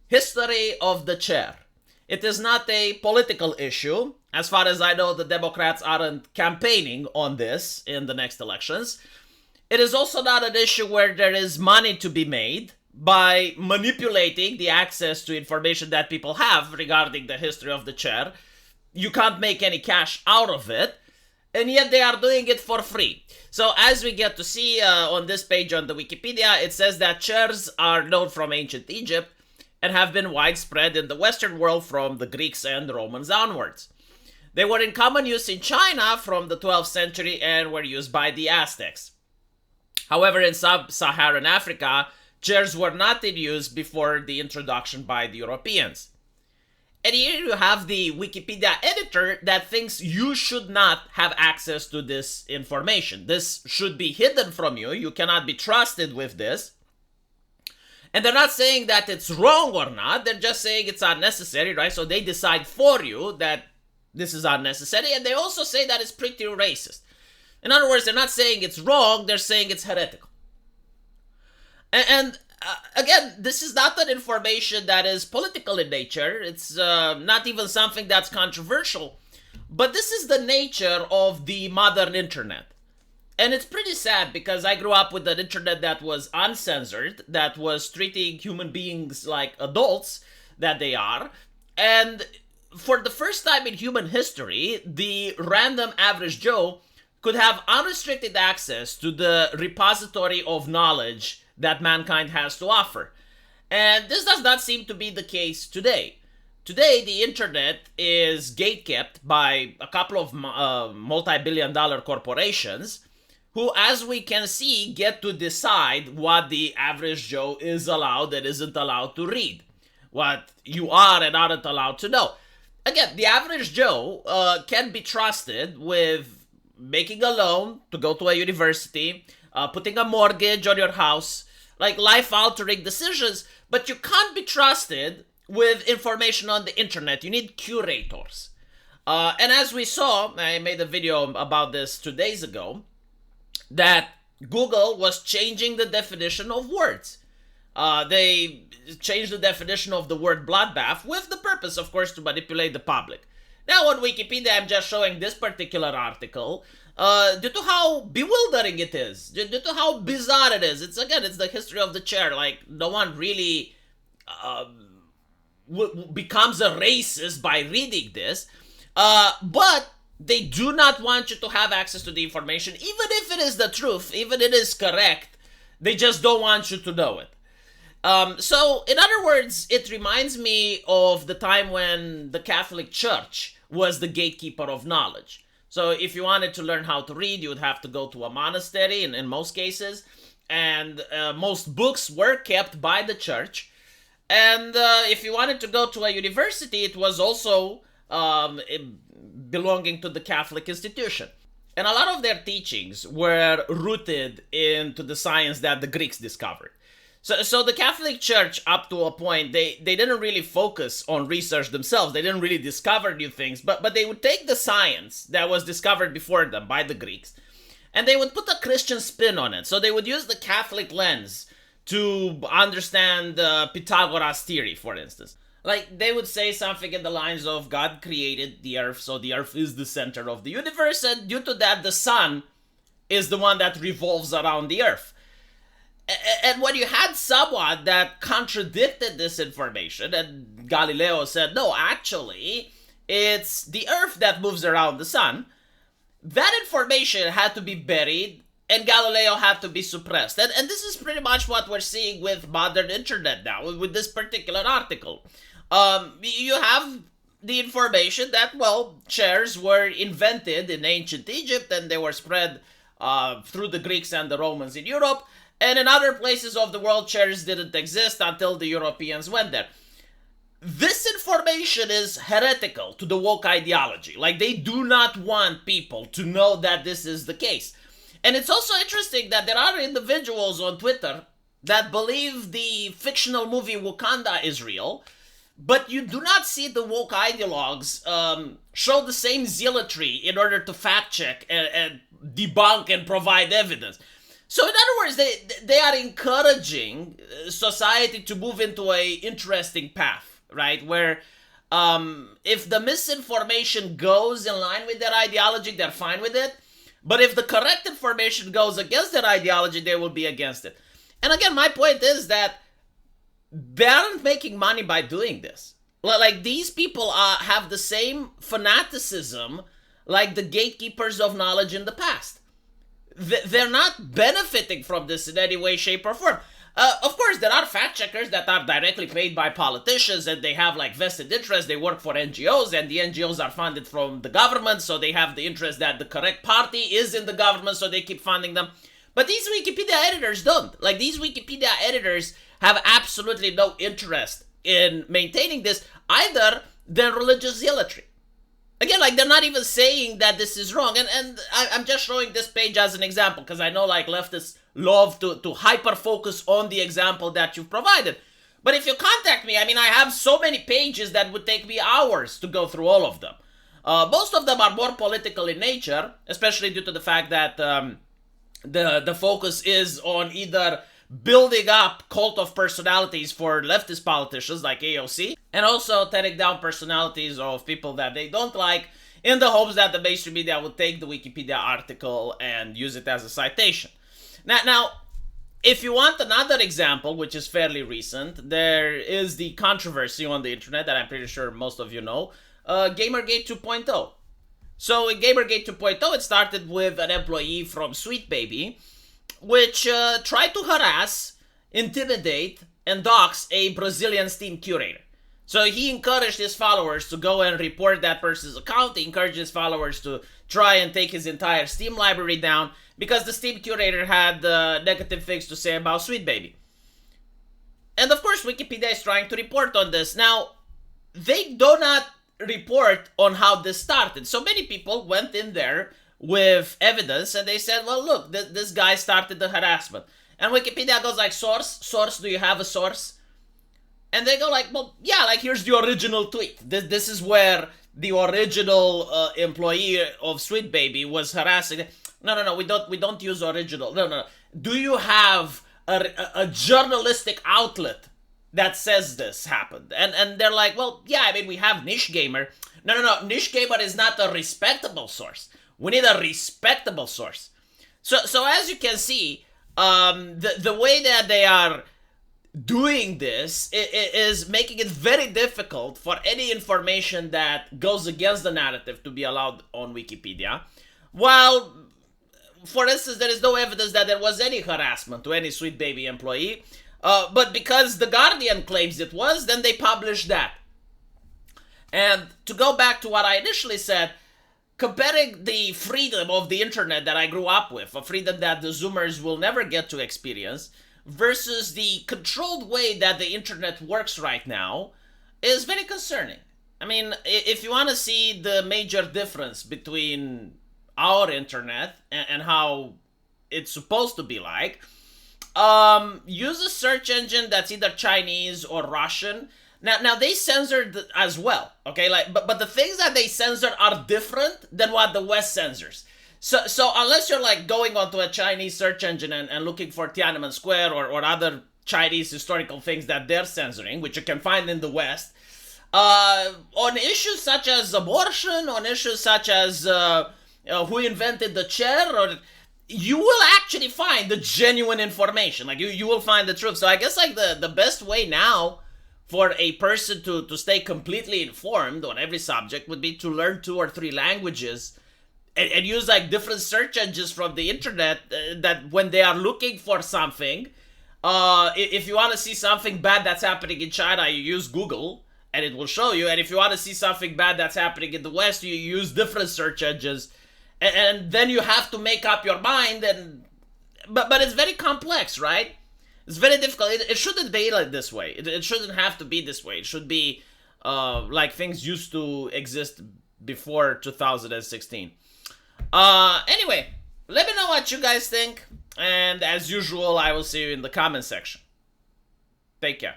history of the chair. It is not a political issue. As far as I know, the Democrats aren't campaigning on this in the next elections. It is also not an issue where there is money to be made by manipulating the access to information that people have regarding the history of the chair. You can't make any cash out of it, and yet they are doing it for free. So as we get to see on this page on the Wikipedia, it says that chairs are known from ancient Egypt and have been widespread in the Western world from the Greeks and Romans onwards. They were in common use in China from the 12th century and were used by the Aztecs. However, in sub-Saharan Africa, chairs were not in use before the introduction by the Europeans. And here you have the Wikipedia editor that thinks you should not have access to this information. This should be hidden from you. You cannot be trusted with this. And they're not saying that it's wrong or not. They're just saying it's unnecessary, right? So they decide for you that this is unnecessary. And they also say that it's pretty racist. In other words, they're not saying it's wrong. They're saying it's heretical. And again, this is not an information that is political in nature. It's not even something that's controversial. But this is the nature of the modern internet. And it's pretty sad because I grew up with an internet that was uncensored, that was treating human beings like adults that they are. And for the first time in human history, the random average Joe could have unrestricted access to the repository of knowledge that mankind has to offer. And this does not seem to be the case today. Today, the internet is gatekept by a couple of multi-billion-dollar corporations who, as we can see, get to decide what the average Joe is allowed and isn't allowed to read, what you are and aren't allowed to know. Again, the average Joe can be trusted with making a loan to go to a university, putting a mortgage on your house, like life-altering decisions, but you can't be trusted with information on the internet. You need curators. And as we saw, I made a video about this 2 days ago, that Google was changing the definition of words. They changed the definition of the word bloodbath with the purpose, of course, to manipulate the public. Now on Wikipedia, I'm just showing this particular article due to how bewildering it is, due to how bizarre it is. It's the history of the chair. Like, no one really becomes a racist by reading this. But they do not want you to have access to the information, even if it is the truth, even if it is correct. They just don't want you to know it. So, in other words, it reminds me of the time when the Catholic Church was the gatekeeper of knowledge. So, if you wanted to learn how to read, you would have to go to a monastery in most cases. And most books were kept by the church. And if you wanted to go to a university, it was also belonging to the Catholic institution. And a lot of their teachings were rooted into the science that the Greeks discovered. So the Catholic Church, up to a point, they didn't really focus on research themselves. They didn't really discover new things, but they would take the science that was discovered before them by the Greeks, and they would put a Christian spin on it. So they would use the Catholic lens to understand Pythagoras' theory, for instance. Like, they would say something in the lines of God created the earth, so the earth is the center of the universe, and due to that, the sun is the one that revolves around the earth. And when you had someone that contradicted this information, and Galileo said, no, actually, it's the earth that moves around the sun, that information had to be buried, and Galileo had to be suppressed. And this is pretty much what we're seeing with modern internet now, with this particular article. You have the information that, well, chairs were invented in ancient Egypt, and they were spread through the Greeks and the Romans in Europe. And in other places of the world, chairs didn't exist until the Europeans went there. This information is heretical to the woke ideology. Like, they do not want people to know that this is the case. And it's also interesting that there are individuals on Twitter that believe the fictional movie Wakanda is real, but you do not see the woke ideologues show the same zealotry in order to fact check and debunk and provide evidence. So in other words, they are encouraging society to move into a interesting path, right? Where if the misinformation goes in line with their ideology, they're fine with it. But if the correct information goes against their ideology, they will be against it. And again, my point is that they aren't making money by doing this. Like, these people have the same fanaticism like the gatekeepers of knowledge in the past. They're not benefiting from this in any way, shape, or form. Of course, there are fact checkers that are directly paid by politicians and they have like vested interest. They work for NGOs and the NGOs are funded from the government, so they have the interest that the correct party is in the government, so they keep funding them. But these Wikipedia editors don't. Like, these Wikipedia editors have absolutely no interest in maintaining this either than religious zealotry. Again, like, they're not even saying that this is wrong. And I'm just showing this page as an example because I know, like, leftists love to hyper-focus on the example that you've provided. But if you contact me, I mean, I have so many pages that would take me hours to go through all of them. Most of them are more political in nature, especially due to the fact that the focus is on either building up cult of personalities for leftist politicians like AOC, and also tearing down personalities of people that they don't like, in the hopes that the mainstream media will take the Wikipedia article and use it as a citation. Now, if you want another example, which is fairly recent, there is the controversy on the internet that I'm pretty sure most of you know, Gamergate 2.0. So in Gamergate 2.0, it started with an employee from Sweet Baby, which tried to harass, intimidate, and dox a Brazilian Steam curator. So he encouraged his followers to go and report that person's account. He encouraged his followers to try and take his entire Steam library down because the Steam curator had negative things to say about Sweet Baby. And of course, Wikipedia is trying to report on this. Now, they do not report on how this started. So many people went in there with evidence and they said, well, look, this guy started the harassment. And Wikipedia goes like, source, do you have a source? And they go like, well, yeah, like, here's the original tweet. This is where the original employee of Sweet Baby was harassing. No, we don't use original. No. Do you have a journalistic outlet that says this happened? And they're like, well, yeah, I mean, we have Niche Gamer. No, Niche Gamer is not a respectable source. We need a respectable source. So as you can see, the way that they are doing this is making it very difficult for any information that goes against the narrative to be allowed on Wikipedia. While, for instance, there is no evidence that there was any harassment to any Sweet Baby employee, but because The Guardian claims it was, then they published that. And to go back to what I initially said, comparing the freedom of the internet that I grew up with, a freedom that the Zoomers will never get to experience, versus the controlled way that the internet works right now, is very concerning. I mean, if you want to see the major difference between our internet and how it's supposed to be like, use a search engine that's either Chinese or Russian. Now they censored as well, okay? Like, but the things that they censor are different than what the West censors. So unless you're like going onto a Chinese search engine and looking for Tiananmen Square or other Chinese historical things that they're censoring, which you can find in the West, on issues such as abortion, on issues such as who invented the chair, or you will actually find the genuine information. Like, you will find the truth. So I guess like the best way now for a person to stay completely informed on every subject would be to learn 2 or 3 languages and use like different search engines from the internet that when they are looking for something, if you want to see something bad that's happening in China, you use Google and it will show you. And if you want to see something bad that's happening in the West, you use different search engines. And then you have to make up your mind. But it's very complex, right? It's very difficult. It shouldn't be like this way. It shouldn't have to be this way. It should be like things used to exist before 2016. Anyway, let me know what you guys think. And as usual, I will see you in the comment section. Take care.